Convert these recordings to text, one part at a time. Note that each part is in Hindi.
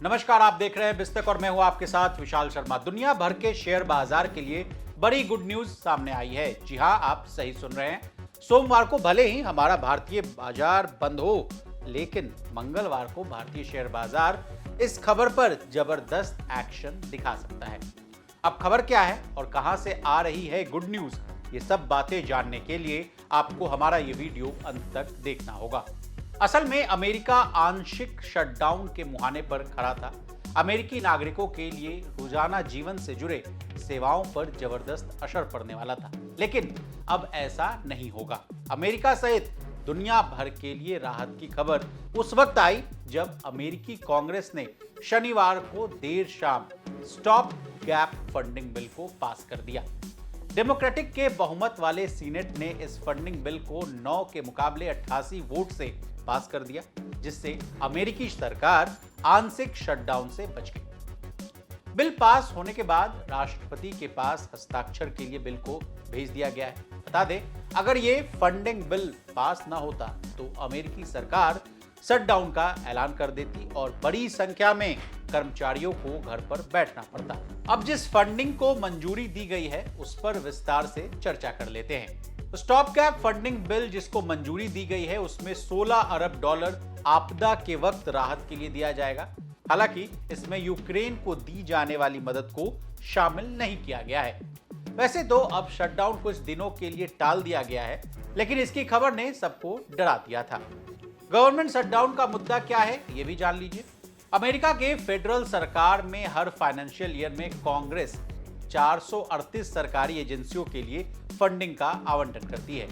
नमस्कार, आप देख रहे हैं बिस्तक और मैं हूं आपके साथ विशाल शर्मा। दुनिया भर के शेयर बाजार के लिए बड़ी गुड न्यूज सामने आई है। जी हां, आप सही सुन रहे हैं। सोमवार को भले ही हमारा भारतीय बाजार बंद हो, लेकिन मंगलवार को भारतीय शेयर बाजार इस खबर पर जबरदस्त एक्शन दिखा सकता है। अब खबर क्या है और कहां से आ रही है गुड न्यूज, ये सब बातें जानने के लिए आपको हमारा ये वीडियो अंत तक देखना होगा। असल में अमेरिका आंशिक शटडाउन के मुहाने पर खड़ा था। अमेरिकी नागरिकों के लिए रोजाना जीवन से जुड़े सेवाओं पर जबरदस्त असर पड़ने वाला था, लेकिन अब ऐसा नहीं होगा। अमेरिका सहित दुनिया भर के लिए राहत की खबर उस वक्त आई जब अमेरिकी कांग्रेस ने शनिवार को देर शाम स्टॉप गैप फंडिंग बिल को पास कर दिया। डेमोक्रेटिक के बहुमत वाले सीनेट ने इस फंडिंग बिल को 9 के मुकाबले 88 वोट से पास कर दिया, जिससे अमेरिकी सरकार आंशिक शटडाउन से बच गई। बिल पास होने के बाद राष्ट्रपति के पास हस्ताक्षर के लिए बिल को भेज दिया गया है। बता दें, अगर ये फंडिंग बिल पास ना होता तो अमेरिकी सरकार शटडाउन का ऐलान कर देती और बड़ी संख्या में कर्मचारियों को घर पर बैठना पड़ता। अब जिस फंडिंग को मंजूरी दी गई है उस पर विस्तार से चर्चा कर लेते हैं। स्टॉप गैप फंडिंग बिल जिसको मंजूरी दी गई है उसमें 16 अरब डॉलर आपदा के वक्त राहत के लिए दिया जाएगा। हालांकि इसमें यूक्रेन को दी जाने वाली मदद को शामिल नहीं किया गया है। वैसे तो अब शटडाउन कुछ दिनों के लिए टाल दिया गया है, लेकिन इसकी खबर ने सबको डरा दिया था। गवर्नमेंट शटडाउन का मुद्दा क्या है ये भी जान लीजिए। अमेरिका के फेडरल सरकार में हर फाइनेंशियल ईयर में कांग्रेस 438 सरकारी एजेंसियों के लिए फंडिंग का आवंटन करती है।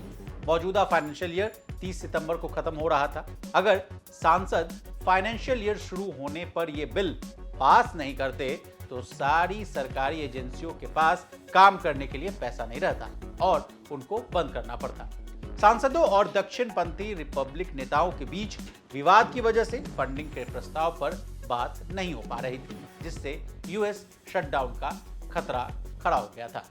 मौजूदा फाइनेंशियल ईयर 30 सितंबर को खत्म हो रहा था। अगर सांसद फाइनेंशियल ईयर शुरू होने पर यह बिल पास नहीं करते तो सारी सरकारी एजेंसियों के पास काम करने के लिए पैसा नहीं रहता और उनको बंद करना पड़ता। सांसदों और दक्षिणपंथी रिपब्लिक नेताओं के बीच विवाद की वजह से फंडिंग के प्रस्ताव पर बात नहीं हो पा रही थी, जिससे यूएस शटडाउन का खतरा खड़ा हो गया था।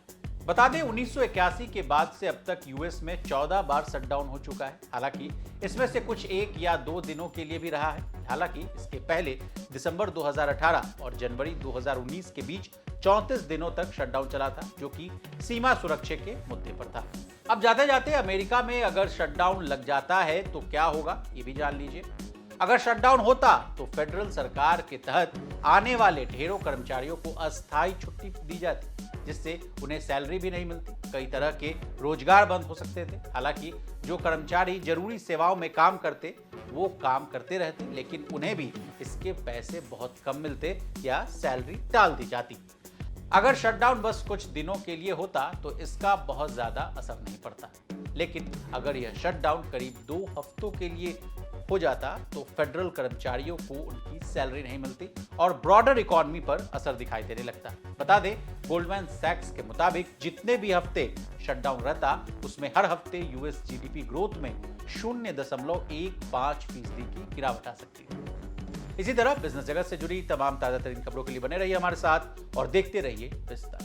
बता दें, 1981 के बाद से अब तक यूएस में 14 बार शटडाउन हो चुका है। हालांकि इसमें से कुछ 1 या 2 दिनों के लिए भी रहा है। हालांकि इसके पहले दिसंबर 2018 और जनवरी 2019 के बीच 34 दिनों तक शटडाउन चला था, जो कि सीमा सुरक्षा के मुद्दे पर था। अब जाते जाते अमेरिका में अगर शटडाउन लग जाता है तो क्या होगा ये भी जान लीजिए। अगर शटडाउन होता तो फेडरल सरकार के तहत आने वाले ढेरों कर्मचारियों को अस्थायी छुट्टी दी जाती, जिससे उन्हें सैलरी भी नहीं मिलती। कई तरह के रोजगार बंद हो सकते थे। हालांकि जो कर्मचारी जरूरी सेवाओं में काम करते वो काम करते रहते, लेकिन उन्हें भी इसके पैसे बहुत कम मिलते या सैलरी टाल दी जाती। अगर शटडाउन बस कुछ दिनों के लिए होता तो इसका बहुत ज्यादा असर नहीं पड़ता, लेकिन अगर यह शटडाउन करीब 2 हफ्तों के लिए हो जाता तो फेडरल कर्मचारियों को उनकी सैलरी नहीं मिलती और ब्रॉडर इकोनॉमी पर असर दिखाई देने लगता। बता दें, गोल्डमैन सैक्स के मुताबिक जितने भी हफ्ते शटडाउन रहता उसमें हर हफ्ते यूएस जीडीपी ग्रोथ में 0.15% की गिरावट आ सकती है। इसी तरह बिजनेस जगत से जुड़ी तमाम ताजा तरीन खबरों के लिए बने रहिए हमारे साथ और देखते रहिए बिस्तक।